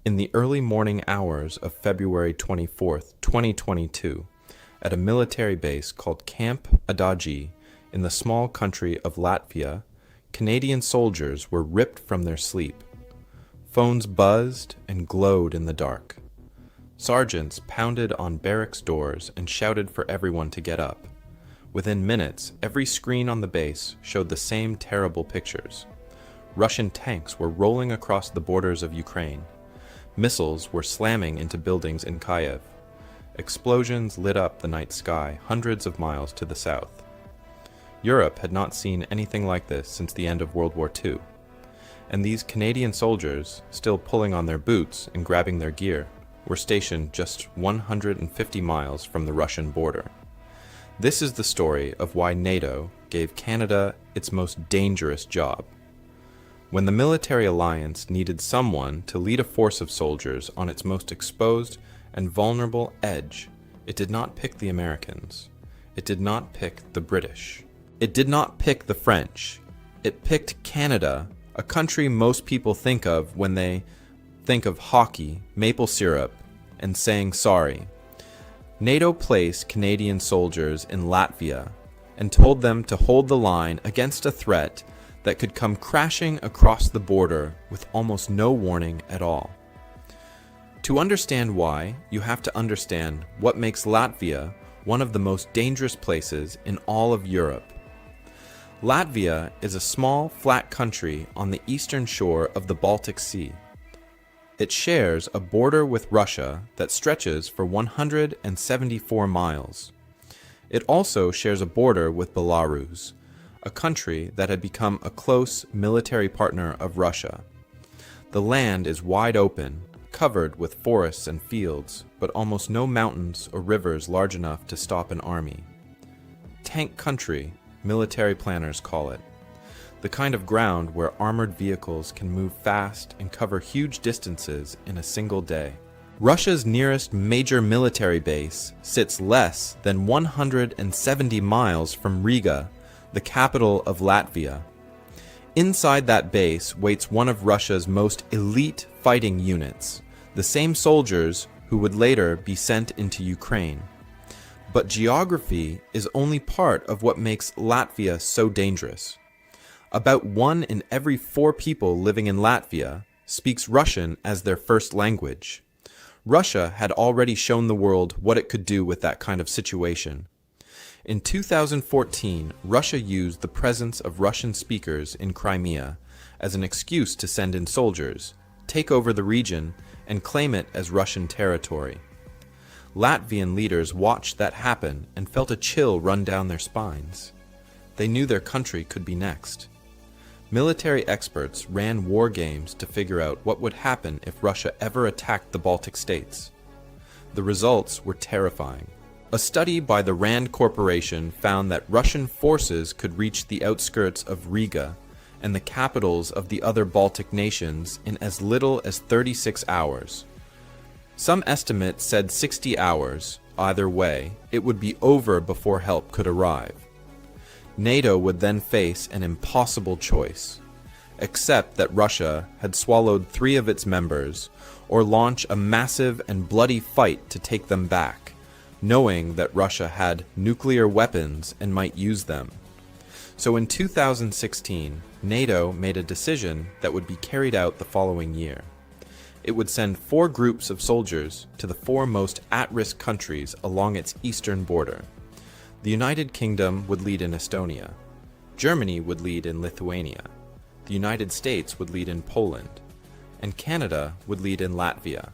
In the early morning hours of February 24th, 2022, at a military base called Camp Adagi in the small country of Latvia, Canadian soldiers were ripped from their sleep. Phones buzzed and glowed in the dark. Sergeants pounded on barracks doors and shouted for everyone to get up. Within minutes, every screen on the base showed the same terrible pictures. Russian tanks were rolling across the borders of Ukraine. Missiles were slamming into buildings in Kyiv. Explosions lit up the night sky hundreds of miles to the south. Europe had not seen anything like this since the end of World War II. And these Canadian soldiers, still pulling on their boots and grabbing their gear, were stationed just 150 miles from the Russian border. This is the story of why NATO gave Canada its most dangerous job. When the military alliance needed someone to lead a force of soldiers on its most exposed and vulnerable edge, it did not pick the Americans. It did not pick the British. It did not pick the French. It picked Canada, a country most people think of when they think of hockey, maple syrup, and saying sorry. NATO placed Canadian soldiers in Latvia and told them to hold the line against a threat that could come crashing across the border with almost no warning at all. To understand why, you have to understand what makes Latvia one of the most dangerous places in all of Europe. Latvia is a small, flat country on the eastern shore of the Baltic Sea. It shares a border with Russia that stretches for 174 miles. It also shares a border with Belarus, a country that had become a close military partner of Russia. The land is wide open, covered with forests and fields, but almost no mountains or rivers large enough to stop an army. Tank country, military planners call it. The kind of ground where armored vehicles can move fast and cover huge distances in a single day. Russia's nearest major military base sits less than 170 miles from Riga, the capital of Latvia. Inside that base waits one of Russia's most elite fighting units, the same soldiers who would later be sent into Ukraine. But geography is only part of what makes Latvia so dangerous. About 1 in every 4 people living in Latvia speaks Russian as their first language. Russia had already shown the world what it could do with that kind of situation. In 2014, Russia used the presence of Russian speakers in Crimea as an excuse to send in soldiers, take over the region, and claim it as Russian territory. Latvian leaders watched that happen and felt a chill run down their spines. They knew their country could be next. Military experts ran war games to figure out what would happen if Russia ever attacked the Baltic states. The results were terrifying. A study by the Rand Corporation found that Russian forces could reach the outskirts of Riga and the capitals of the other Baltic nations in as little as 36 hours. Some estimates said 60 hours. Either way, it would be over before help could arrive. NATO would then face an impossible choice: accept that Russia had swallowed 3 of its members, or launch a massive and bloody fight to take them back, knowing that Russia had nuclear weapons and might use them. So in 2016, NATO made a decision that would be carried out the following year. It would send 4 groups of soldiers to the 4 most at-risk countries along its eastern border. The United Kingdom would lead in Estonia. Germany would lead in Lithuania. The United States would lead in Poland. And Canada would lead in Latvia.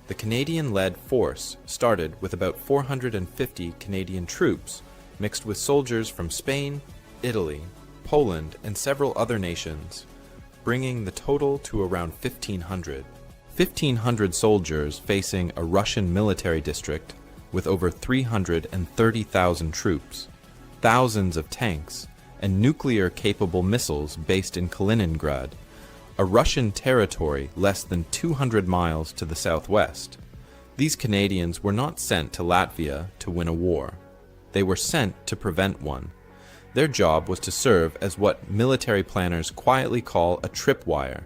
The Canadian-led force started with about 450 Canadian troops, mixed with soldiers from Spain, Italy, Poland, and several other nations, bringing the total to around 1,500. 1,500 soldiers facing a Russian military district with over 330,000 troops, thousands of tanks, and nuclear-capable missiles based in Kaliningrad, a Russian territory less than 200 miles to the southwest. These Canadians were not sent to Latvia to win a war. They were sent to prevent one. Their job was to serve as what military planners quietly call a tripwire.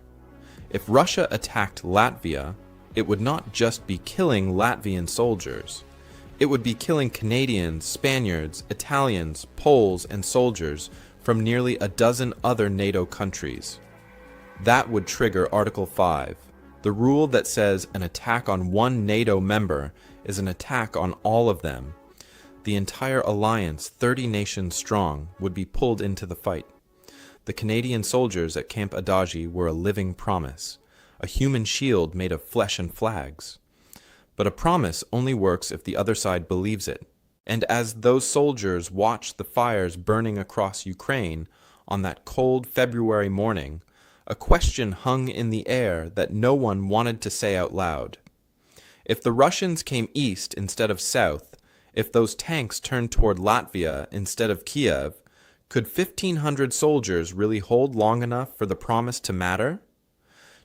If Russia attacked Latvia, it would not just be killing Latvian soldiers. It would be killing Canadians, Spaniards, Italians, Poles, and soldiers from nearly a dozen other NATO countries. That would trigger Article 5, the rule that says an attack on one NATO member is an attack on all of them. The entire alliance, 30 nations strong, would be pulled into the fight. The Canadian soldiers at Camp Adagi were a living promise, a human shield made of flesh and flags. But a promise only works if the other side believes it. And as those soldiers watched the fires burning across Ukraine on that cold February morning, a question hung in the air that no one wanted to say out loud. If the Russians came east instead of south, if those tanks turned toward Latvia instead of Kiev, could 1,500 soldiers really hold long enough for the promise to matter?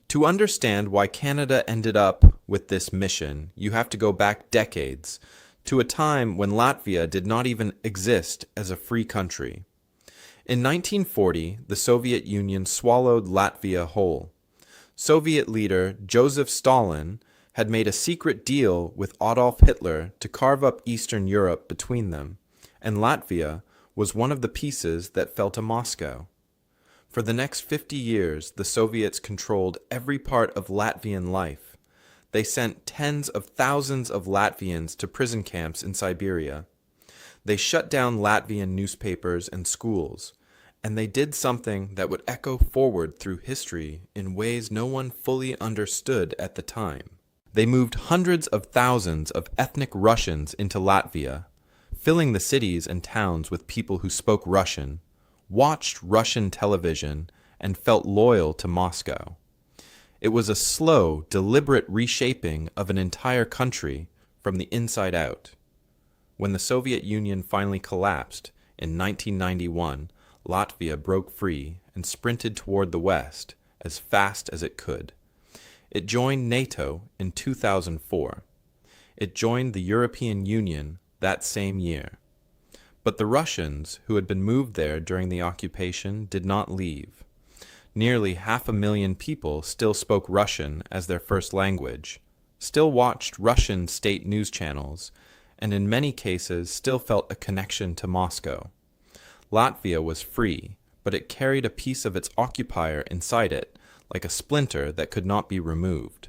To understand why Canada ended up with this mission, you have to go back decades, to a time when Latvia did not even exist as a free country. In 1940, the Soviet Union swallowed Latvia whole. Soviet leader Joseph Stalin had made a secret deal with Adolf Hitler to carve up Eastern Europe between them, and Latvia was one of the pieces that fell to Moscow. For the next 50 years, the Soviets controlled every part of Latvian life. They sent tens of thousands of Latvians to prison camps in Siberia. They shut down Latvian newspapers and schools, and they did something that would echo forward through history in ways no one fully understood at the time. They moved hundreds of thousands of ethnic Russians into Latvia, filling the cities and towns with people who spoke Russian, watched Russian television, and felt loyal to Moscow. It was a slow, deliberate reshaping of an entire country from the inside out. When the Soviet Union finally collapsed in 1991, Latvia broke free and sprinted toward the west as fast as it could. It joined NATO in 2004. It joined the European Union that same year. But the Russians, who had been moved there during the occupation, did not leave. Nearly 500,000 people still spoke Russian as their first language, still watched Russian state news channels, and in many cases still felt a connection to Moscow. Latvia was free, but it carried a piece of its occupier inside it, like a splinter that could not be removed.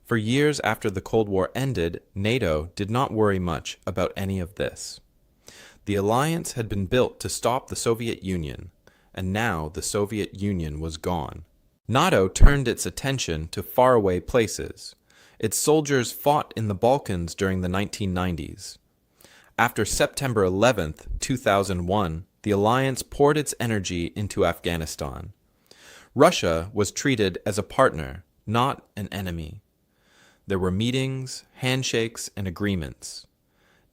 For years after the Cold War ended, NATO did not worry much about any of this. The alliance had been built to stop the Soviet Union, and now the Soviet Union was gone. NATO turned its attention to faraway places. Its soldiers fought in the Balkans during the 1990s. After September 11, 2001, the alliance poured its energy into Afghanistan. Russia was treated as a partner, not an enemy. There were meetings, handshakes, and agreements.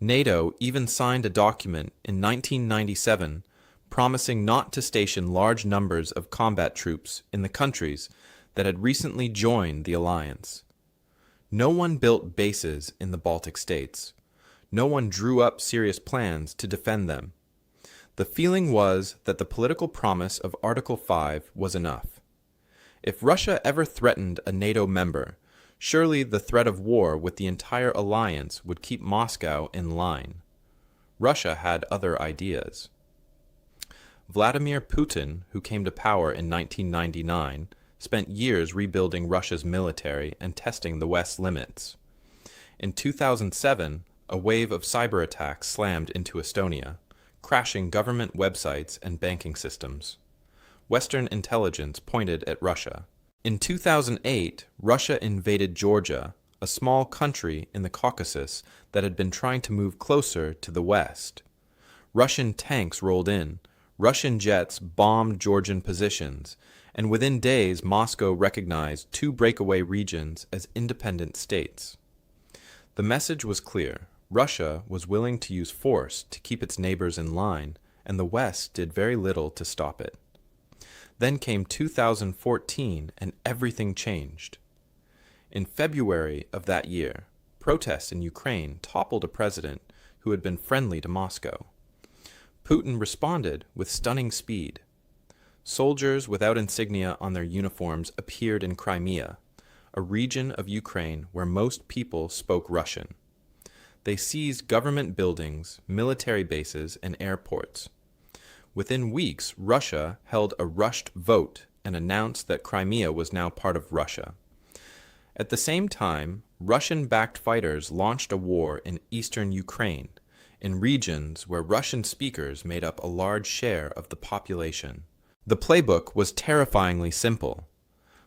NATO even signed a document in 1997 promising not to station large numbers of combat troops in the countries that had recently joined the alliance. No one built bases in the Baltic states. No one drew up serious plans to defend them. The feeling was that the political promise of Article 5 was enough. If Russia ever threatened a NATO member, surely the threat of war with the entire alliance would keep Moscow in line. Russia had other ideas. Vladimir Putin, who came to power in 1999, spent years rebuilding Russia's military and testing the West's limits. In 2007, a wave of cyber attacks slammed into Estonia, crashing government websites and banking systems. Western intelligence pointed at Russia. In 2008, Russia invaded Georgia, a small country in the Caucasus that had been trying to move closer to the West. Russian tanks rolled in, Russian jets bombed Georgian positions, and within days Moscow recognized 2 breakaway regions as independent states. The message was clear. Russia was willing to use force to keep its neighbors in line, and the West did very little to stop it. Then came 2014, and everything changed. In February of that year, protests in Ukraine toppled a president who had been friendly to Moscow. Putin responded with stunning speed. Soldiers without insignia on their uniforms appeared in Crimea, a region of Ukraine where most people spoke Russian. They seized government buildings, military bases, and airports. Within weeks, Russia held a rushed vote and announced that Crimea was now part of Russia. At the same time, Russian-backed fighters launched a war in eastern Ukraine, in regions where Russian speakers made up a large share of the population. The playbook was terrifyingly simple.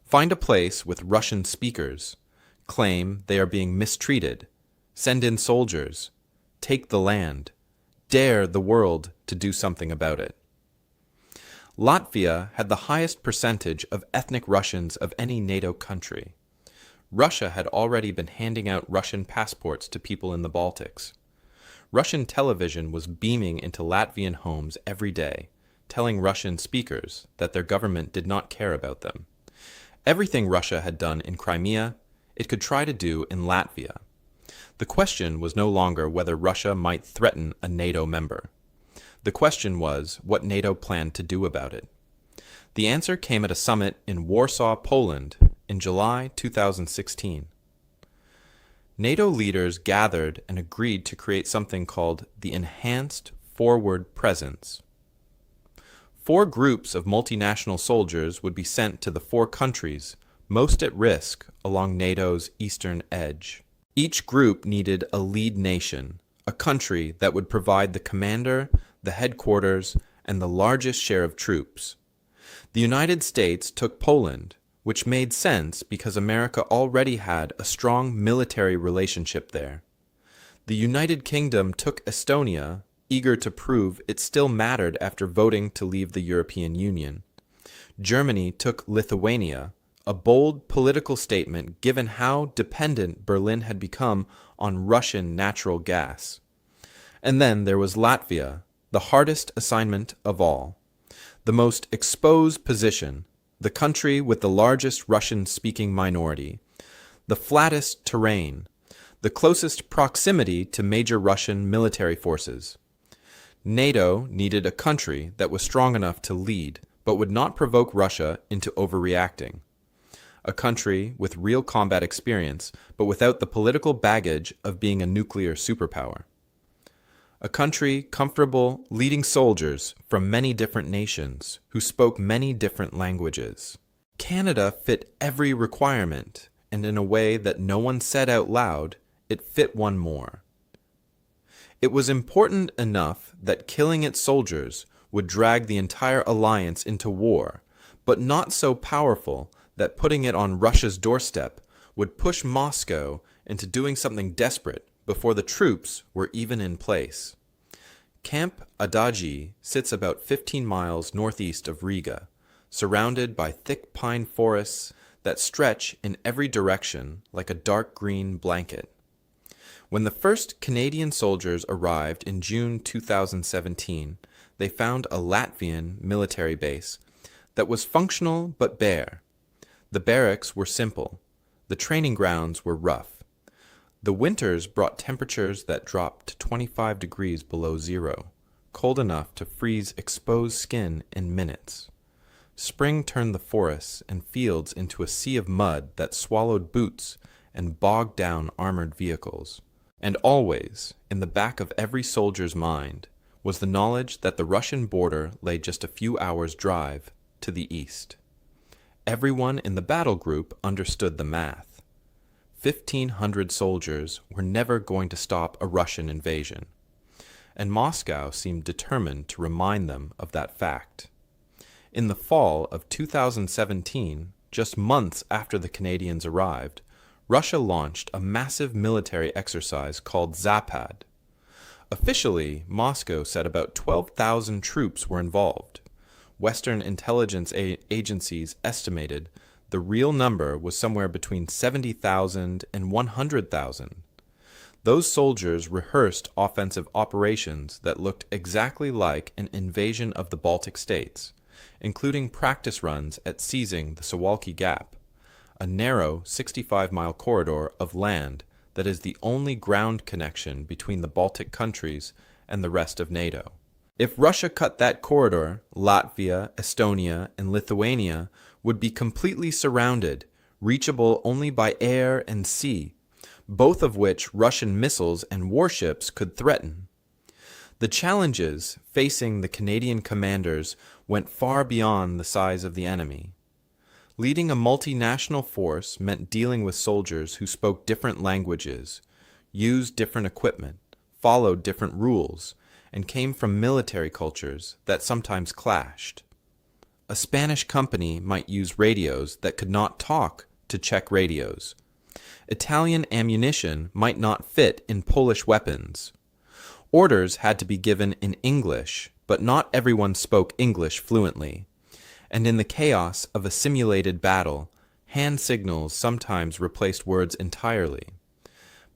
Find a place with Russian speakers, claim they are being mistreated, send in soldiers, take the land, dare the world to do something about it. Latvia had the highest percentage of ethnic Russians of any NATO country. Russia had already been handing out Russian passports to people in the Baltics. Russian television was beaming into Latvian homes every day, telling Russian speakers that their government did not care about them. Everything Russia had done in Crimea, it could try to do in Latvia. The question was no longer whether Russia might threaten a NATO member. The question was what NATO planned to do about it. The answer came at a summit in Warsaw, Poland, in July 2016. NATO leaders gathered and agreed to create something called the Enhanced Forward Presence. 4 groups of multinational soldiers would be sent to the 4 countries most at risk along NATO's eastern edge. Each group needed a lead nation, a country that would provide the commander, the headquarters, and the largest share of troops. The United States took Poland, which made sense because America already had a strong military relationship there. The United Kingdom took Estonia, eager to prove it still mattered after voting to leave the European Union. Germany took Lithuania, a bold political statement given how dependent Berlin had become on Russian natural gas. And then there was Latvia, the hardest assignment of all, the most exposed position, the country with the largest Russian-speaking minority, the flattest terrain, the closest proximity to major Russian military forces. NATO needed a country that was strong enough to lead, but would not provoke Russia into overreacting. A country with real combat experience, but without the political baggage of being a nuclear superpower. A country comfortable leading soldiers from many different nations who spoke many different languages. Canada fit every requirement, and in a way that no one said out loud, it fit one more. It was important enough that killing its soldiers would drag the entire alliance into war, but not so powerful that putting it on Russia's doorstep would push Moscow into doing something desperate before the troops were even in place. Camp Adagi sits about 15 miles northeast of Riga, surrounded by thick pine forests that stretch in every direction like a dark green blanket. When the first Canadian soldiers arrived in June 2017, they found a Latvian military base that was functional but bare. The barracks were simple. The training grounds were rough. The winters brought temperatures that dropped to 25 degrees below zero, cold enough to freeze exposed skin in minutes. Spring turned the forests and fields into a sea of mud that swallowed boots and bogged down armored vehicles. And always, in the back of every soldier's mind, was the knowledge that the Russian border lay just a few hours' drive to the east. Everyone in the battle group understood the math. 1,500 soldiers were never going to stop a Russian invasion, and Moscow seemed determined to remind them of that fact. In the fall of 2017, just months after the Canadians arrived, Russia launched a massive military exercise called Zapad. Officially, Moscow said about 12,000 troops were involved. Western intelligence agencies estimated the real number was somewhere between 70,000 and 100,000. Those soldiers rehearsed offensive operations that looked exactly like an invasion of the Baltic states, including practice runs at seizing the Suwalki Gap, a narrow 65-mile corridor of land that is the only ground connection between the Baltic countries and the rest of NATO. If Russia cut that corridor, Latvia, Estonia, and Lithuania would be completely surrounded, reachable only by air and sea, both of which Russian missiles and warships could threaten. The challenges facing the Canadian commanders went far beyond the size of the enemy. Leading a multinational force meant dealing with soldiers who spoke different languages, used different equipment, followed different rules, and came from military cultures that sometimes clashed. A Spanish company might use radios that could not talk to Czech radios. Italian ammunition might not fit in Polish weapons. Orders had to be given in English, but not everyone spoke English fluently. And in the chaos of a simulated battle, hand signals sometimes replaced words entirely.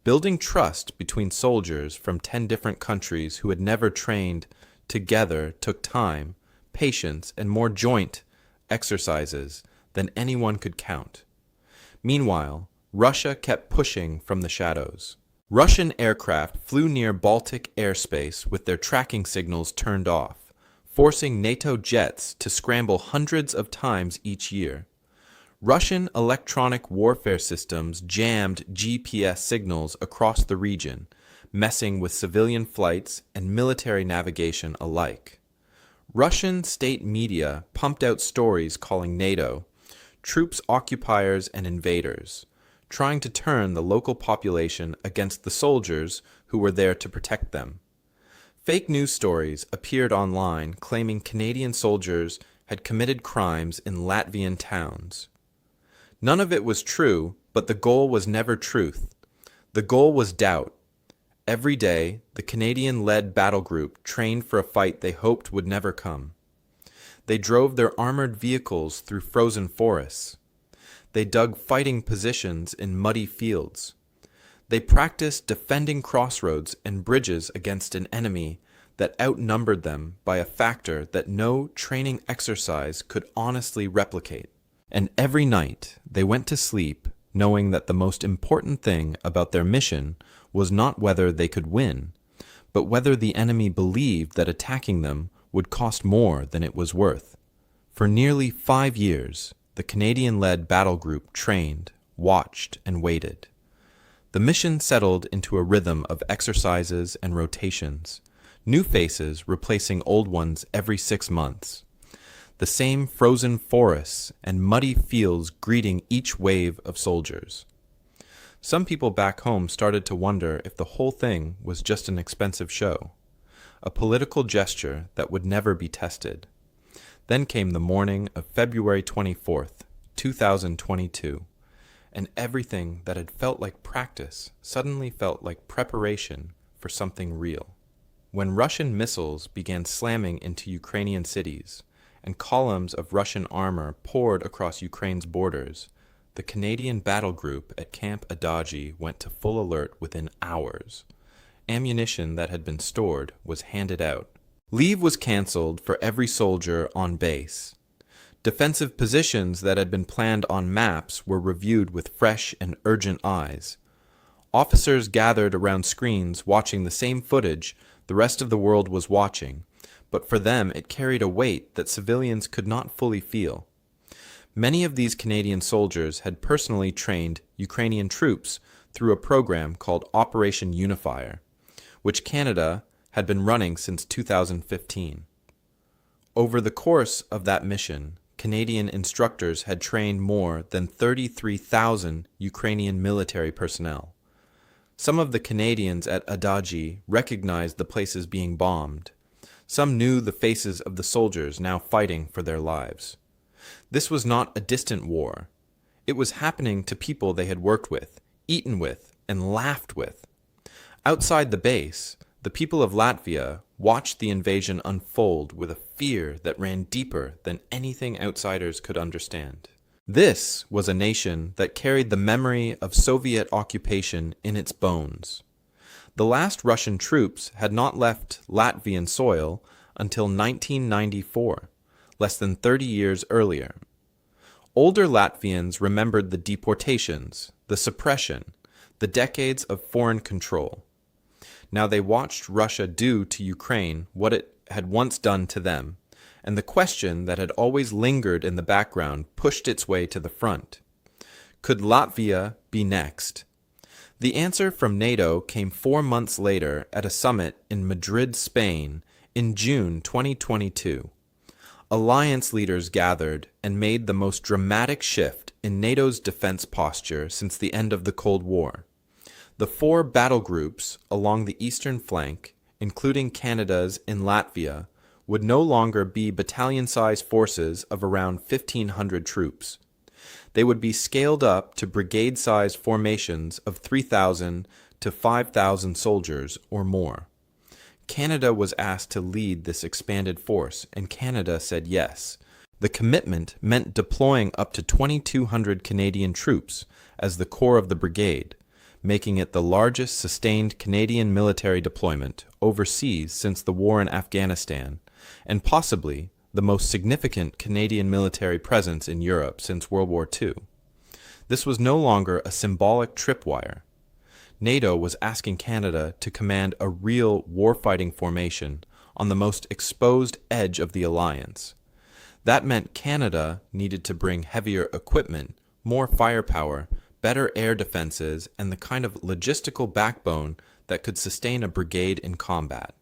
Building trust between soldiers from 10 different countries who had never trained together took time, patience, and more joint exercises than anyone could count. Meanwhile, Russia kept pushing from the shadows. Russian aircraft flew near Baltic airspace with their tracking signals turned off, forcing NATO jets to scramble hundreds of times each year. Russian electronic warfare systems jammed GPS signals across the region, messing with civilian flights and military navigation alike. Russian state media pumped out stories calling NATO troops occupiers and invaders, trying to turn the local population against the soldiers who were there to protect them. Fake news stories appeared online claiming Canadian soldiers had committed crimes in Latvian towns. None of it was true, but the goal was never truth. The goal was doubt. Every day, the Canadian-led battle group trained for a fight they hoped would never come. They drove their armored vehicles through frozen forests. They dug fighting positions in muddy fields. They practiced defending crossroads and bridges against an enemy that outnumbered them by a factor that no training exercise could honestly replicate. And every night they went to sleep knowing that the most important thing about their mission was not whether they could win, but whether the enemy believed that attacking them would cost more than it was worth. For nearly 5 years, the Canadian-led battle group trained, watched, and waited. The mission settled into a rhythm of exercises and rotations, new faces replacing old ones every 6 months. The same frozen forests and muddy fields greeting each wave of soldiers. Some people back home started to wonder if the whole thing was just an expensive show, a political gesture that would never be tested. Then came the morning of February 24th, 2022, and everything that had felt like practice suddenly felt like preparation for something real. When Russian missiles began slamming into Ukrainian cities, and columns of Russian armor poured across Ukraine's borders, the Canadian battle group at Camp Adagi went to full alert within hours. Ammunition that had been stored was handed out. Leave was canceled for every soldier on base. Defensive positions that had been planned on maps were reviewed with fresh and urgent eyes. Officers gathered around screens watching the same footage the rest of the world was watching, but for them it carried a weight that civilians could not fully feel. Many of these Canadian soldiers had personally trained Ukrainian troops through a program called Operation Unifier, which Canada had been running since 2015. Over the course of that mission, Canadian instructors had trained more than 33,000 Ukrainian military personnel. Some of the Canadians at Adagi recognized the places being bombed. Some knew the faces of the soldiers now fighting for their lives. This was not a distant war. It was happening to people they had worked with, eaten with, and laughed with. Outside the base, the people of Latvia watched the invasion unfold with a fear that ran deeper than anything outsiders could understand. This was a nation that carried the memory of Soviet occupation in its bones. The last Russian troops had not left Latvian soil until 1994, less than 30 years earlier. Older Latvians remembered the deportations, the suppression, the decades of foreign control. Now they watched Russia do to Ukraine what it had once done to them, and the question that had always lingered in the background pushed its way to the front. Could Latvia be next? The answer from NATO came 4 months later at a summit in Madrid, Spain, in June 2022. Alliance leaders gathered and made the most dramatic shift in NATO's defense posture since the end of the Cold War. The 4 battle groups along the eastern flank, including Canada's in Latvia, would no longer be battalion-sized forces of around 1,500 troops. They would be scaled up to brigade-sized formations of 3,000 to 5,000 soldiers or more. Canada was asked to lead this expanded force, and Canada said yes. The commitment meant deploying up to 2,200 Canadian troops as the core of the brigade, making it the largest sustained Canadian military deployment overseas since the war in Afghanistan, and possibly the most significant Canadian military presence in Europe since World War II. This was no longer a symbolic tripwire. NATO was asking Canada to command a real warfighting formation on the most exposed edge of the alliance. That meant Canada needed to bring heavier equipment, more firepower, better air defenses, and the kind of logistical backbone that could sustain a brigade in combat.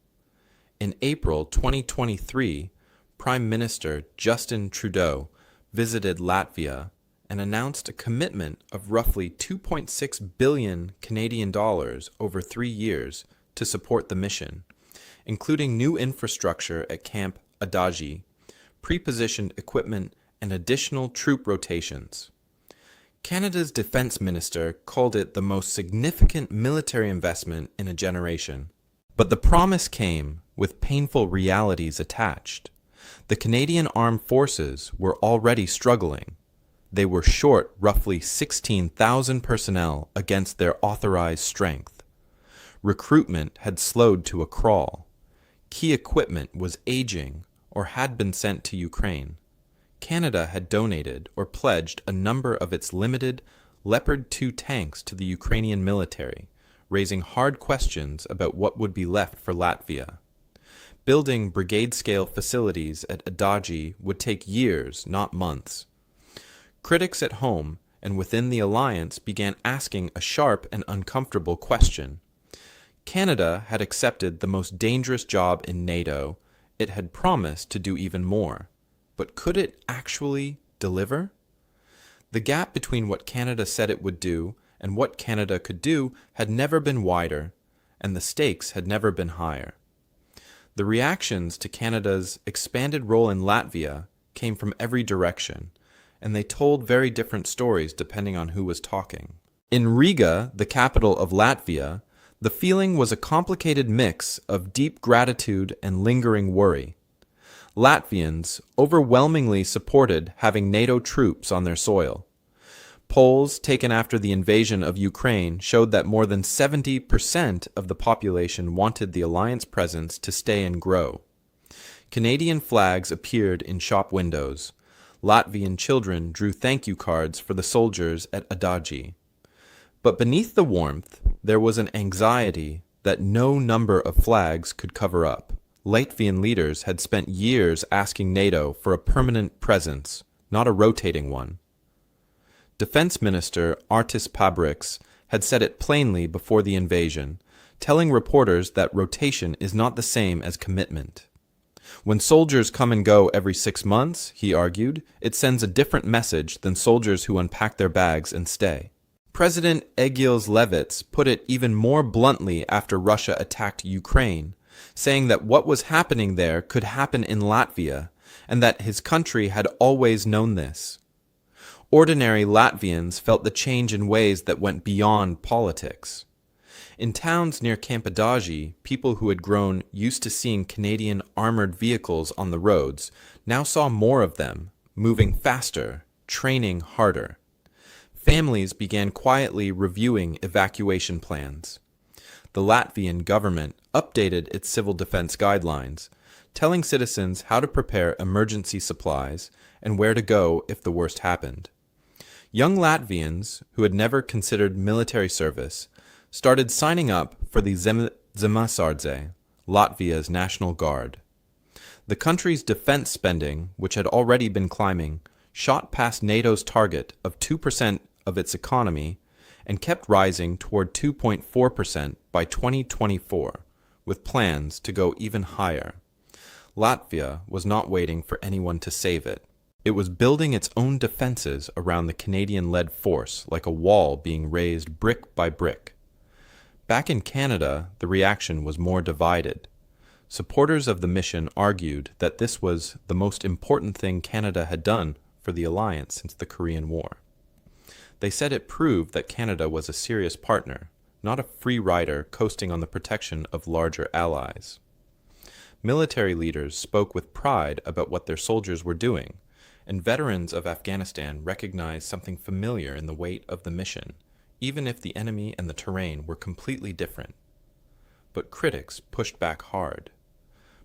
In April 2023, Prime Minister Justin Trudeau visited Latvia and announced a commitment of roughly 2.6 billion Canadian dollars over 3 years to support the mission, including new infrastructure at Camp Adagi, pre-positioned equipment, and additional troop rotations. Canada's defense minister called it the most significant military investment in a generation. But the promise came with painful realities attached. The Canadian Armed Forces were already struggling. They were short roughly 16,000 personnel against their authorized strength. Recruitment had slowed to a crawl. Key equipment was aging or had been sent to Ukraine. Canada had donated or pledged a number of its limited Leopard 2 tanks to the Ukrainian military, raising hard questions about what would be left for Latvia. Building brigade-scale facilities at Adagi would take years, not months. Critics at home and within the alliance began asking a sharp and uncomfortable question. Canada had accepted the most dangerous job in NATO. It had promised to do even more. But could it actually deliver? The gap between what Canada said it would do and what Canada could do had never been wider, and the stakes had never been higher. The reactions to Canada's expanded role in Latvia came from every direction, and they told very different stories depending on who was talking. In Riga, the capital of Latvia, the feeling was a complicated mix of deep gratitude and lingering worry. Latvians overwhelmingly supported having NATO troops on their soil. Polls taken after the invasion of Ukraine showed that more than 70% of the population wanted the alliance presence to stay and grow. Canadian flags appeared in shop windows. Latvian children drew thank you cards for the soldiers at Adagi. But beneath the warmth, there was an anxiety that no number of flags could cover up. Latvian leaders had spent years asking NATO for a permanent presence, not a rotating one. Defense Minister Artis Pabriks had said it plainly before the invasion, telling reporters that rotation is not the same as commitment. When soldiers come and go every 6 months, he argued, it sends a different message than soldiers who unpack their bags and stay. President Egils Levits put it even more bluntly after Russia attacked Ukraine, saying that what was happening there could happen in Latvia, and that his country had always known this. Ordinary Latvians felt the change in ways that went beyond politics. In towns near Camp Adagi, people who had grown used to seeing Canadian armored vehicles on the roads now saw more of them, moving faster, training harder. Families began quietly reviewing evacuation plans. The Latvian government updated its civil defense guidelines, telling citizens how to prepare emergency supplies and where to go if the worst happened. Young Latvians who had never considered military service started signing up for the Zemesardze, Latvia's National Guard. The country's defense spending, which had already been climbing, shot past NATO's target of 2% of its economy and kept rising toward 2.4% by 2024, with plans to go even higher. Latvia was not waiting for anyone to save it. It was building its own defenses around the Canadian-led force like a wall being raised brick by brick. Back in Canada, the reaction was more divided. Supporters of the mission argued that this was the most important thing Canada had done for the alliance since the Korean War. They said it proved that Canada was a serious partner, not a free rider coasting on the protection of larger allies. Military leaders spoke with pride about what their soldiers were doing, and veterans of Afghanistan recognized something familiar in the weight of the mission, even if the enemy and the terrain were completely different. But critics pushed back hard.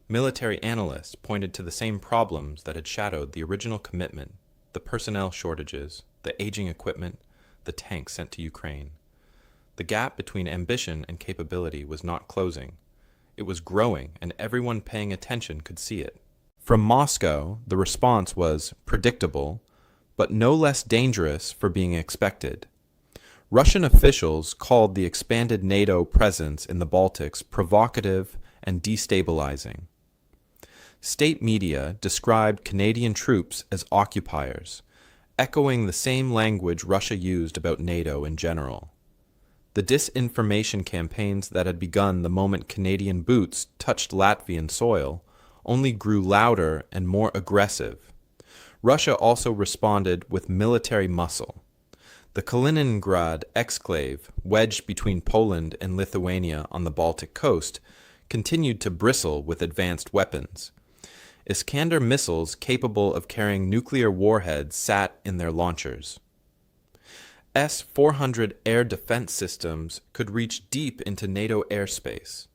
Military analysts pointed to the same problems that had shadowed the original commitment: the personnel shortages, the aging equipment, the tanks sent to Ukraine. The gap between ambition and capability was not closing. It was growing, and everyone paying attention could see it. From Moscow, the response was predictable, but no less dangerous for being expected. Russian officials called the expanded NATO presence in the Baltics provocative and destabilizing. State media described Canadian troops as occupiers, echoing the same language Russia used about NATO in general. The disinformation campaigns that had begun the moment Canadian boots touched Latvian soil only grew louder and more aggressive. Russia also responded with military muscle. The Kaliningrad exclave, wedged between Poland and Lithuania on the Baltic coast, continued to bristle with advanced weapons. Iskander missiles capable of carrying nuclear warheads sat in their launchers. S-400 air defense systems could reach deep into NATO airspace.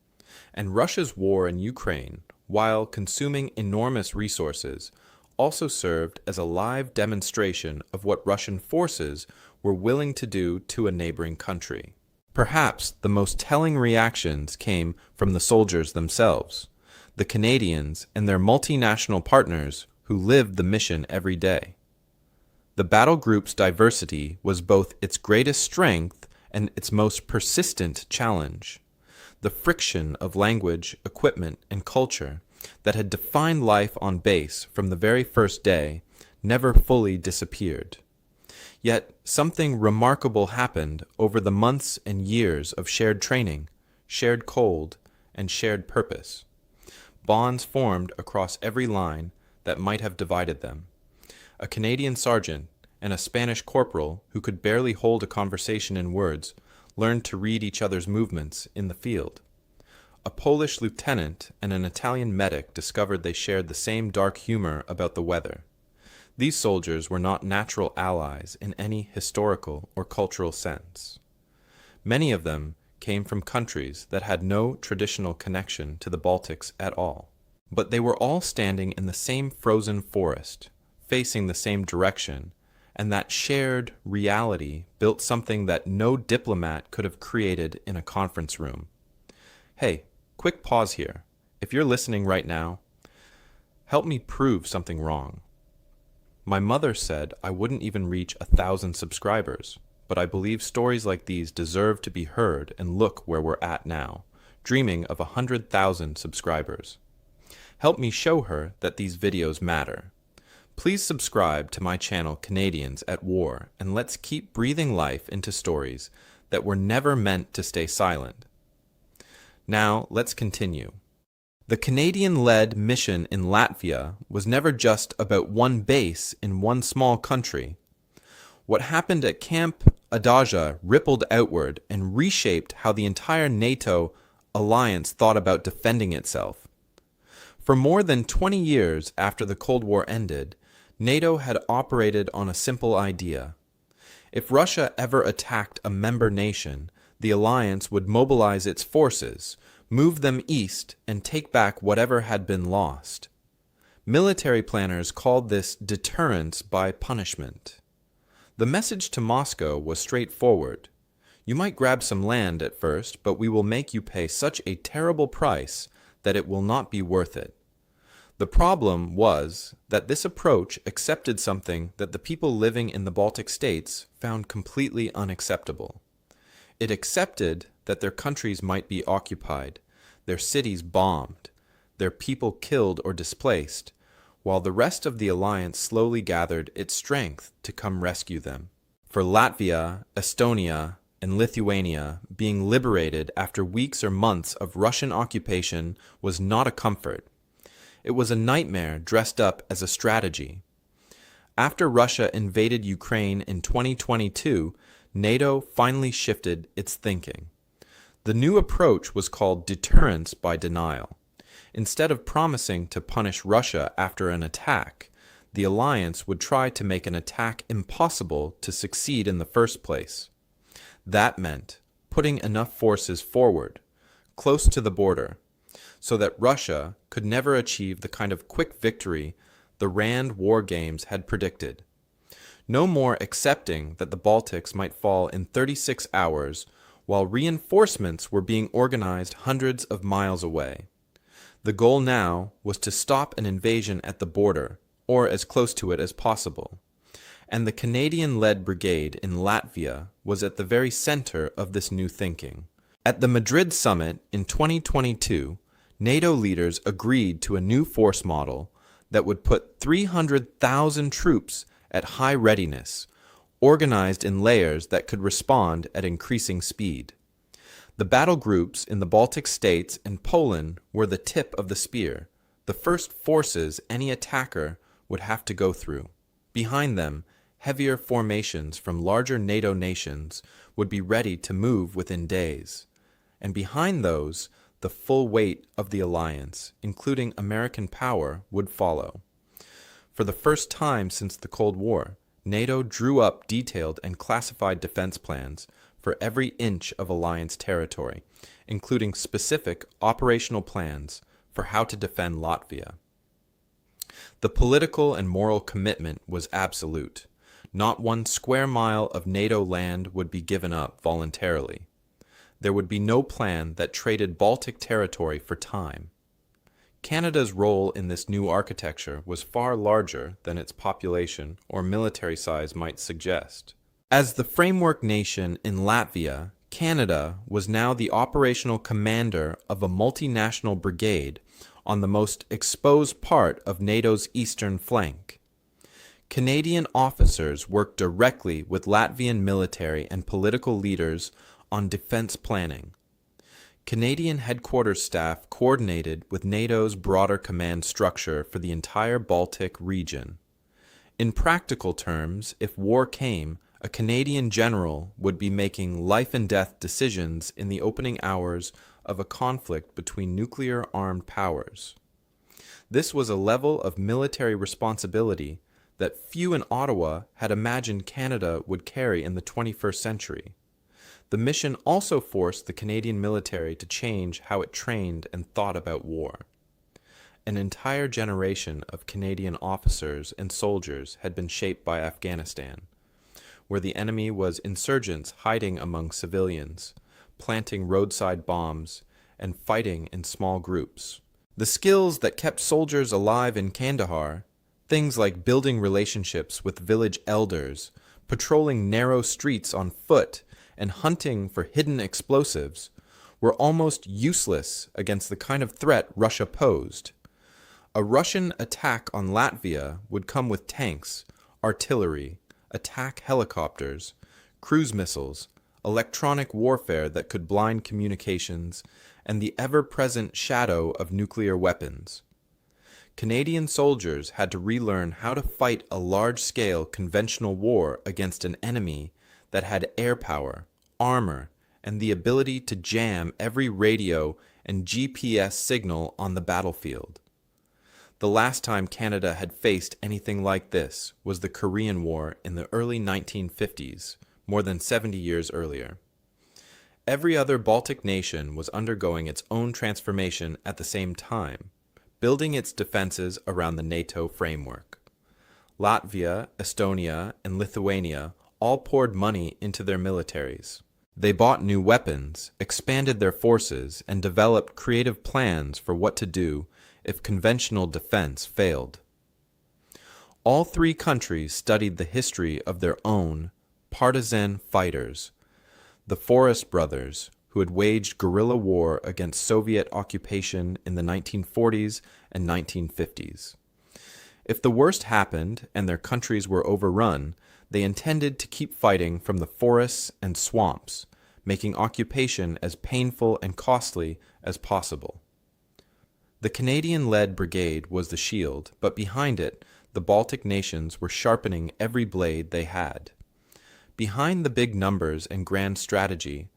And Russia's war in Ukraine, while consuming enormous resources, also served as a live demonstration of what Russian forces were willing to do to a neighboring country. Perhaps the most telling reactions came from the soldiers themselves, the Canadians and their multinational partners who lived the mission every day. The battle group's diversity was both its greatest strength and its most persistent challenge. The friction of language, equipment, and culture that had defined life on base from the very first day never fully disappeared. Yet something remarkable happened over the months and years of shared training, shared cold, and shared purpose. Bonds formed across every line that might have divided them. A Canadian sergeant and a Spanish corporal who could barely hold a conversation in words learned to read each other's movements in the field. A Polish lieutenant and an Italian medic discovered they shared the same dark humor about the weather. These soldiers were not natural allies in any historical or cultural sense. Many of them came from countries that had no traditional connection to the Baltics at all. But they were all standing in the same frozen forest, facing the same direction, and that shared reality built something that no diplomat could have created in a conference room. Hey, quick pause here. If you're listening right now, help me prove something wrong. My mother said I wouldn't even reach 1,000 subscribers, but I believe stories like these deserve to be heard, and look where we're at now, dreaming of 100,000 subscribers. Help me show her that these videos matter. Please subscribe to my channel Canadians at War, and let's keep breathing life into stories that were never meant to stay silent. Now, let's continue. The Canadian-led mission in Latvia was never just about one base in one small country. What happened at Camp Adaja rippled outward and reshaped how the entire NATO alliance thought about defending itself. For more than 20 years after the Cold War ended, NATO had operated on a simple idea. If Russia ever attacked a member nation, the alliance would mobilize its forces, move them east, and take back whatever had been lost. Military planners called this deterrence by punishment. The message to Moscow was straightforward. You might grab some land at first, but we will make you pay such a terrible price that it will not be worth it. The problem was that this approach accepted something that the people living in the Baltic states found completely unacceptable. It accepted that their countries might be occupied, their cities bombed, their people killed or displaced, while the rest of the alliance slowly gathered its strength to come rescue them. For Latvia, Estonia, and Lithuania, being liberated after weeks or months of Russian occupation was not a comfort. It was a nightmare dressed up as a strategy. After Russia invaded Ukraine in 2022, NATO finally shifted its thinking. The new approach was called deterrence by denial. Instead of promising to punish Russia after an attack, the alliance would try to make an attack impossible to succeed in the first place. That meant putting enough forces forward, close to the border, so that Russia could never achieve the kind of quick victory the Rand war games had predicted. No more accepting that the Baltics might fall in 36 hours while reinforcements were being organized hundreds of miles away. The goal now was to stop an invasion at the border, or as close to it as possible. And the Canadian-led brigade in Latvia was at the very center of this new thinking. At the Madrid summit in 2022, NATO leaders agreed to a new force model that would put 300,000 troops at high readiness, organized in layers that could respond at increasing speed. The battle groups in the Baltic states and Poland were the tip of the spear, the first forces any attacker would have to go through. Behind them, heavier formations from larger NATO nations would be ready to move within days. And behind those, the full weight of the alliance, including American power, would follow. For the first time since the Cold War, NATO drew up detailed and classified defense plans for every inch of alliance territory, including specific operational plans for how to defend Latvia. The political and moral commitment was absolute. Not one square mile of NATO land would be given up voluntarily. There would be no plan that traded Baltic territory for time. Canada's role in this new architecture was far larger than its population or military size might suggest. As the framework nation in Latvia, Canada was now the operational commander of a multinational brigade on the most exposed part of NATO's eastern flank. Canadian officers worked directly with Latvian military and political leaders on defense planning. Canadian headquarters staff coordinated with NATO's broader command structure for the entire Baltic region. In practical terms, if war came, a Canadian general would be making life-and-death decisions in the opening hours of a conflict between nuclear-armed powers. This was a level of military responsibility that few in Ottawa had imagined Canada would carry in the 21st century. The mission also forced the Canadian military to change how it trained and thought about war. An entire generation of Canadian officers and soldiers had been shaped by Afghanistan, where the enemy was insurgents hiding among civilians, planting roadside bombs, and fighting in small groups. The skills that kept soldiers alive in Kandahar, things like building relationships with village elders, patrolling narrow streets on foot, and hunting for hidden explosives, were almost useless against the kind of threat Russia posed. A Russian attack on Latvia would come with tanks, artillery, attack helicopters, cruise missiles, electronic warfare that could blind communications, and the ever-present shadow of nuclear weapons. Canadian soldiers had to relearn how to fight a large-scale conventional war against an enemy that had air power, armor, and the ability to jam every radio and GPS signal on the battlefield. The last time Canada had faced anything like this was the Korean War in the early 1950s, more than 70 years earlier. Every other Baltic nation was undergoing its own transformation at the same time, building its defenses around the NATO framework. Latvia, Estonia, and Lithuania all poured money into their militaries. They bought new weapons, expanded their forces, and developed creative plans for what to do if conventional defense failed. All three countries studied the history of their own partisan fighters, the Forrest brothers, who had waged guerrilla war against Soviet occupation in the 1940s and 1950s. If the worst happened and their countries were overrun, they intended to keep fighting from the forests and swamps, making occupation as painful and costly as possible. The Canadian-led brigade was the shield, but behind it, the Baltic nations were sharpening every blade they had. Behind the big numbers and grand strategy,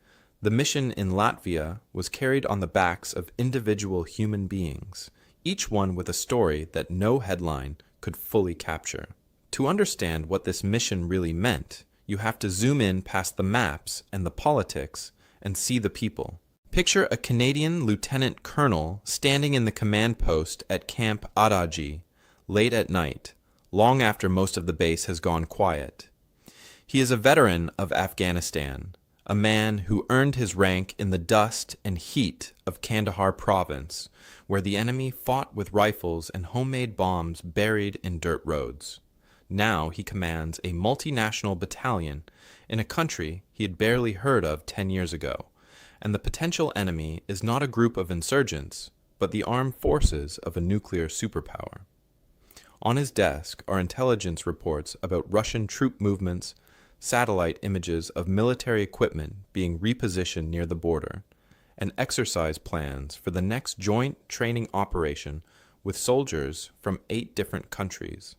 the mission in Latvia was carried on the backs of individual human beings, each one with a story that no headline could fully capture. To understand what this mission really meant, you have to zoom in past the maps and the politics and see the people. Picture a Canadian lieutenant colonel standing in the command post at Camp Adaji late at night, long after most of the base has gone quiet. He is a veteran of Afghanistan, a man who earned his rank in the dust and heat of Kandahar province, where the enemy fought with rifles and homemade bombs buried in dirt roads. Now he commands a multinational battalion in a country he had barely heard of 10 years ago, and the potential enemy is not a group of insurgents, but the armed forces of a nuclear superpower. On his desk are intelligence reports about Russian troop movements, satellite images of military equipment being repositioned near the border, and exercise plans for the next joint training operation with soldiers from 8 different countries.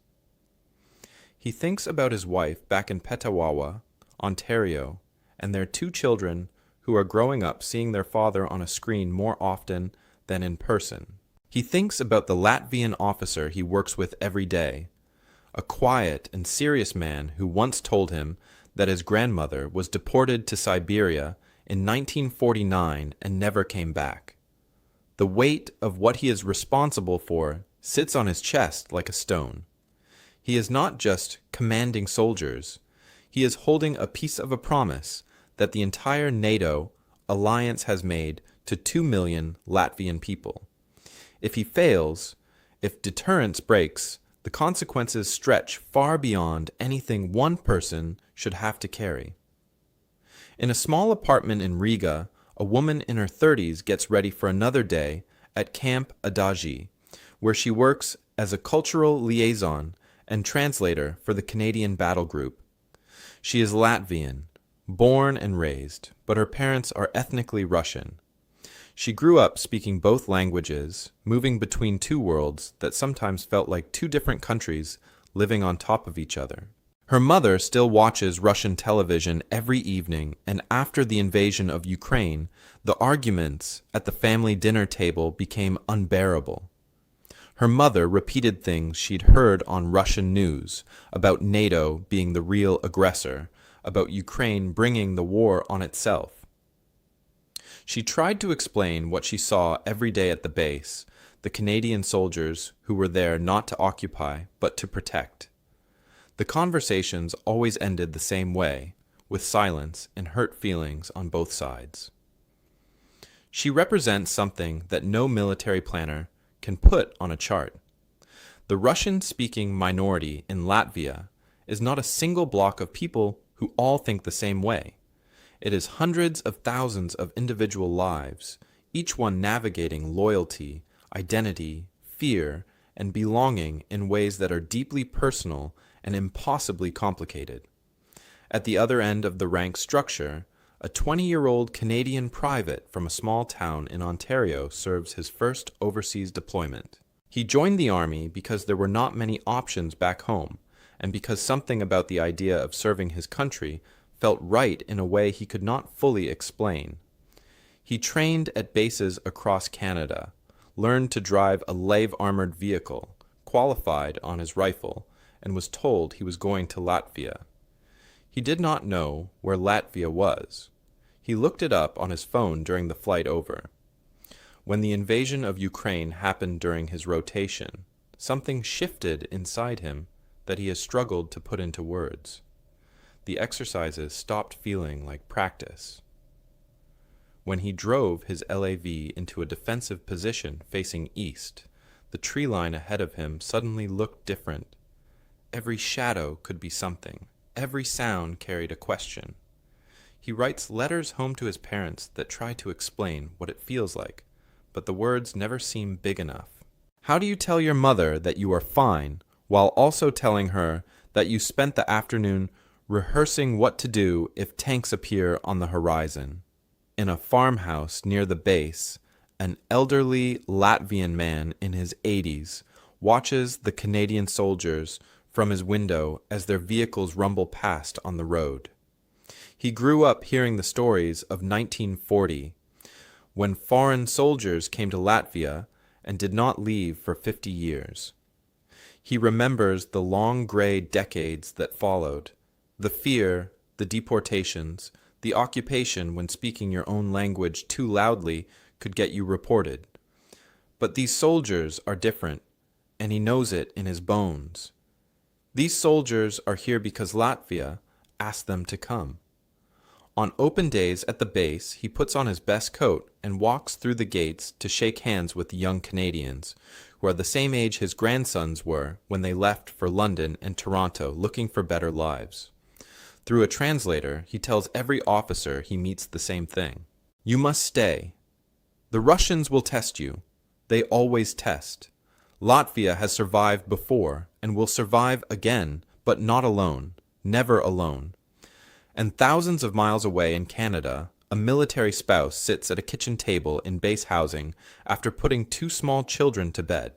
He thinks about his wife back in Petawawa, Ontario, and their 2 children who are growing up seeing their father on a screen more often than in person. He thinks about the Latvian officer he works with every day, a quiet and serious man who once told him that his grandmother was deported to Siberia in 1949 and never came back. The weight of what he is responsible for sits on his chest like a stone. He is not just commanding soldiers, he is holding a piece of a promise that the entire NATO alliance has made to 2 million Latvian people. If he fails, if deterrence breaks, the consequences stretch far beyond anything one person should have to carry. In a small apartment in Riga, a woman in her 30s gets ready for another day at Camp Adaji, where she works as a cultural liaison and translator for the Canadian battle group. She is Latvian, born and raised, but her parents are ethnically Russian. She grew up speaking both languages, moving between 2 worlds that sometimes felt like 2 different countries living on top of each other. Her mother still watches Russian television every evening, and after the invasion of Ukraine, the arguments at the family dinner table became unbearable. Her mother repeated things she'd heard on Russian news about NATO being the real aggressor, about Ukraine bringing the war on itself. She tried to explain what she saw every day at the base, the Canadian soldiers who were there not to occupy, but to protect. The conversations always ended the same way, with silence and hurt feelings on both sides. She represents something that no military planner can put on a chart. The Russian-speaking minority in Latvia is not a single block of people who all think the same way. It is hundreds of thousands of individual lives, each one navigating loyalty, identity, fear, and belonging in ways that are deeply personal and impossibly complicated. At the other end of the rank structure, a 20-year-old Canadian private from a small town in Ontario serves his first overseas deployment. He joined the Army because there were not many options back home, and because something about the idea of serving his country felt right in a way he could not fully explain. He trained at bases across Canada, learned to drive a Lev-armored vehicle, qualified on his rifle, and was told he was going to Latvia. He did not know where Latvia was. He looked it up on his phone during the flight over. When the invasion of Ukraine happened during his rotation, something shifted inside him that he has struggled to put into words. The exercises stopped feeling like practice. When he drove his LAV into a defensive position facing east, The tree line ahead of him suddenly looked different. Every shadow could be something. Every sound carried a question. He writes letters home to his parents that try to explain what it feels like, but the words never seem big enough. How do you tell your mother that you are fine, while also telling her that you spent the afternoon rehearsing what to do if tanks appear on the horizon? In a farmhouse near the base, an elderly Latvian man in his 80s watches the Canadian soldiers from his window as their vehicles rumble past on the road. He grew up hearing the stories of 1940, when foreign soldiers came to Latvia and did not leave for 50 years. He remembers the long gray decades that followed, the fear, the deportations, the occupation when speaking your own language too loudly could get you reported. But these soldiers are different, and he knows it in his bones. These soldiers are here because Latvia asked them to come. On open days at the base, he puts on his best coat and walks through the gates to shake hands with the young Canadians, who are the same age his grandsons were when they left for London and Toronto looking for better lives. Through a translator, he tells every officer he meets the same thing. You must stay. The Russians will test you. They always test. Latvia has survived before and will survive again, but not alone, never alone. And thousands of miles away in Canada, a military spouse sits at a kitchen table in base housing after putting 2 small children to bed.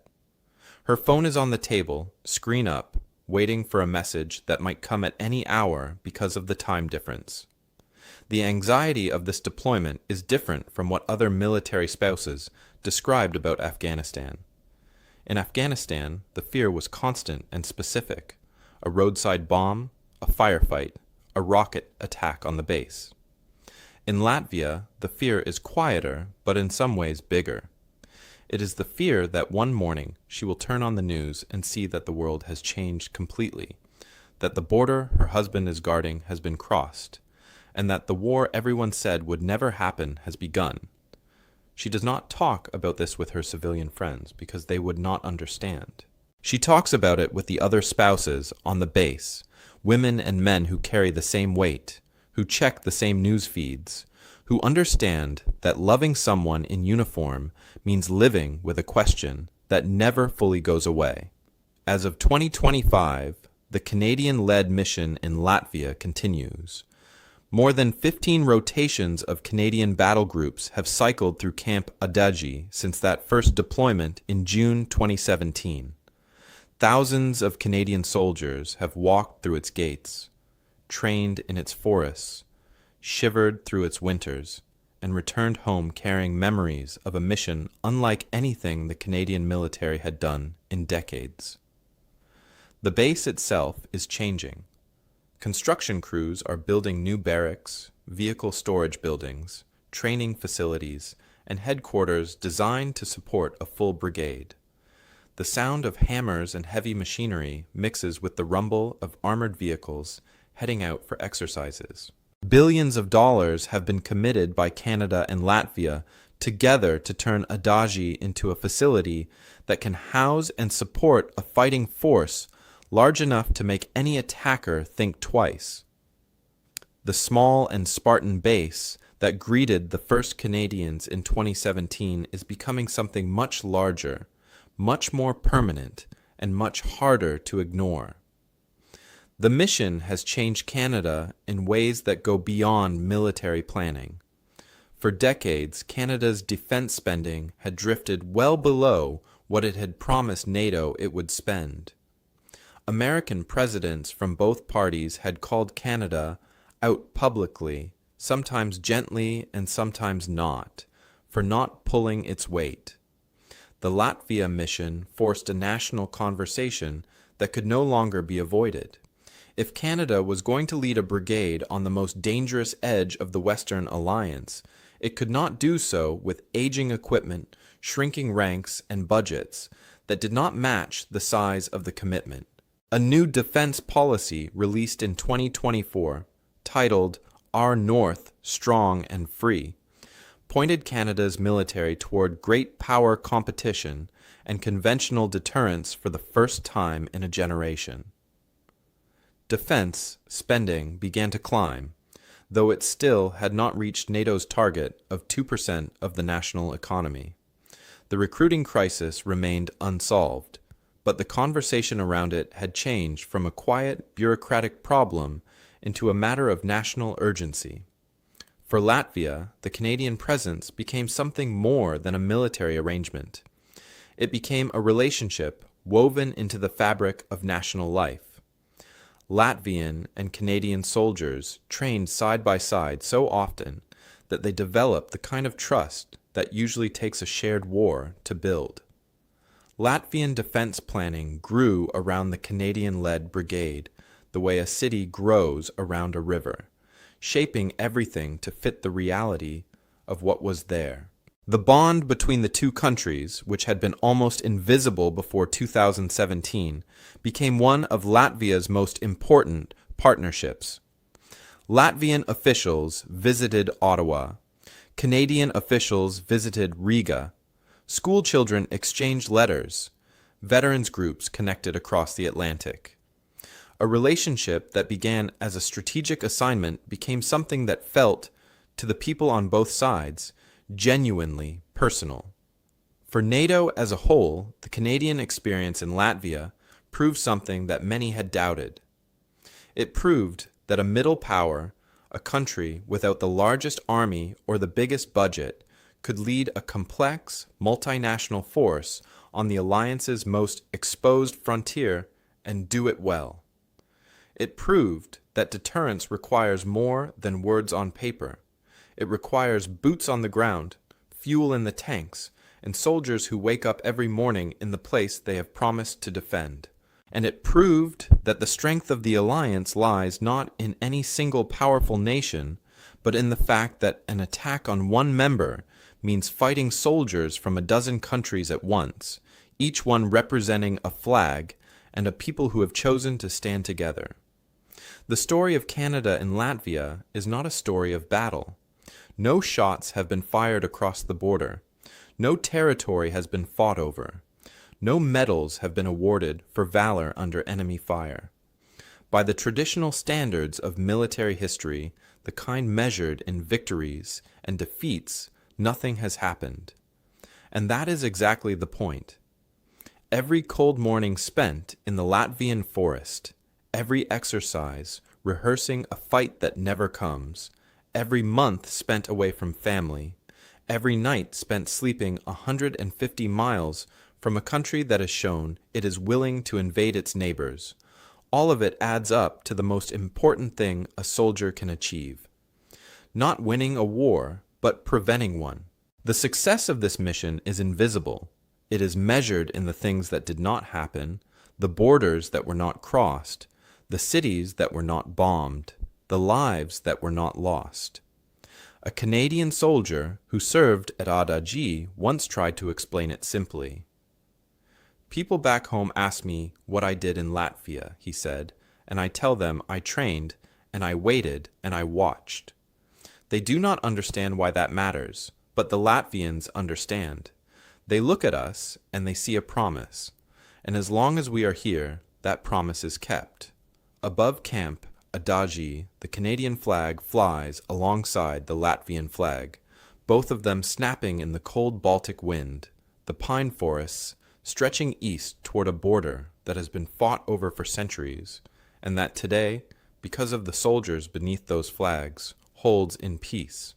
Her phone is on the table, screen up, waiting for a message that might come at any hour because of the time difference. The anxiety of this deployment is different from what other military spouses described about Afghanistan. In Afghanistan, the fear was constant and specific: a roadside bomb, a firefight, a rocket attack on the base. In Latvia, the fear is quieter, but in some ways bigger. It is the fear that one morning she will turn on the news and see that the world has changed completely, that the border her husband is guarding has been crossed, and that the war everyone said would never happen has begun. She does not talk about this with her civilian friends because they would not understand. She talks about it with the other spouses on the base, women and men who carry the same weight, who check the same news feeds, who understand that loving someone in uniform means living with a question that never fully goes away. As of 2025, the Canadian-led mission in Latvia continues. More than 15 rotations of Canadian battle groups have cycled through Camp Adaji since that first deployment in June 2017. Thousands of Canadian soldiers have walked through its gates, trained in its forests, shivered through its winters, and returned home carrying memories of a mission unlike anything the Canadian military had done in decades. The base itself is changing. Construction crews are building new barracks, vehicle storage buildings, training facilities, and headquarters designed to support a full brigade. The sound of hammers and heavy machinery mixes with the rumble of armored vehicles heading out for exercises. Billions of dollars have been committed by Canada and Latvia together to turn Adaji into a facility that can house and support a fighting force large enough to make any attacker think twice. The small and Spartan base that greeted the first Canadians in 2017 is becoming something much larger, much more permanent, and much harder to ignore. The mission has changed Canada in ways that go beyond military planning. For decades, Canada's defense spending had drifted well below what it had promised NATO it would spend. American presidents from both parties had called Canada out publicly, sometimes gently and sometimes not, for not pulling its weight. The Latvia mission forced a national conversation that could no longer be avoided. If Canada was going to lead a brigade on the most dangerous edge of the Western Alliance, it could not do so with aging equipment, shrinking ranks, and budgets that did not match the size of the commitment. A new defense policy released in 2024, titled Our North Strong and Free, pointed Canada's military toward great power competition and conventional deterrence for the first time in a generation. Defense spending began to climb, though it still had not reached NATO's target of 2% of the national economy. The recruiting crisis remained unsolved, but the conversation around it had changed from a quiet, bureaucratic problem into a matter of national urgency. For Latvia, the Canadian presence became something more than a military arrangement. It became a relationship woven into the fabric of national life. Latvian and Canadian soldiers trained side by side so often that they developed the kind of trust that usually takes a shared war to build. Latvian defense planning grew around the Canadian-led brigade the way a city grows around a river, shaping everything to fit the reality of what was there. The bond between the two countries, which had been almost invisible before 2017, became one of Latvia's most important partnerships. Latvian officials visited Ottawa. Canadian officials visited Riga. School children exchanged letters. Veterans groups connected across the Atlantic. A relationship that began as a strategic assignment became something that felt, to the people on both sides, genuinely personal. For NATO as a whole, the Canadian experience in Latvia proved something that many had doubted. It proved that a middle power, a country without the largest army or the biggest budget, could lead a complex, multinational force on the alliance's most exposed frontier and do it well. It proved that deterrence requires more than words on paper. It requires boots on the ground, fuel in the tanks, and soldiers who wake up every morning in the place they have promised to defend. And it proved that the strength of the alliance lies not in any single powerful nation, but in the fact that an attack on one member means fighting soldiers from a dozen countries at once, each one representing a flag and a people who have chosen to stand together. The story of Canada and Latvia is not a story of battle. No shots have been fired across the border. No territory has been fought over. No medals have been awarded for valor under enemy fire. By the traditional standards of military history, the kind measured in victories and defeats, nothing has happened. And that is exactly the point. Every cold morning spent in the Latvian forest, every exercise rehearsing a fight that never comes, every month spent away from family, every night spent sleeping 150 miles from a country that has shown it is willing to invade its neighbors, all of it adds up to the most important thing a soldier can achieve. Not winning a war, but preventing one. The success of this mission is invisible. It is measured in the things that did not happen, the borders that were not crossed, the cities that were not bombed, the lives that were not lost. A Canadian soldier who served at WWII once tried to explain it simply. People back home ask me what I did in Latvia, he said, and I tell them I trained, and I waited, and I watched. They do not understand why that matters, but the Latvians understand. They look at us, and they see a promise, and as long as we are here, that promise is kept. Above Camp WWII, the Canadian flag flies alongside the Latvian flag, both of them snapping in the cold Baltic wind, the pine forests stretching east toward a border that has been fought over for centuries, and that today, because of the soldiers beneath those flags, holds in peace.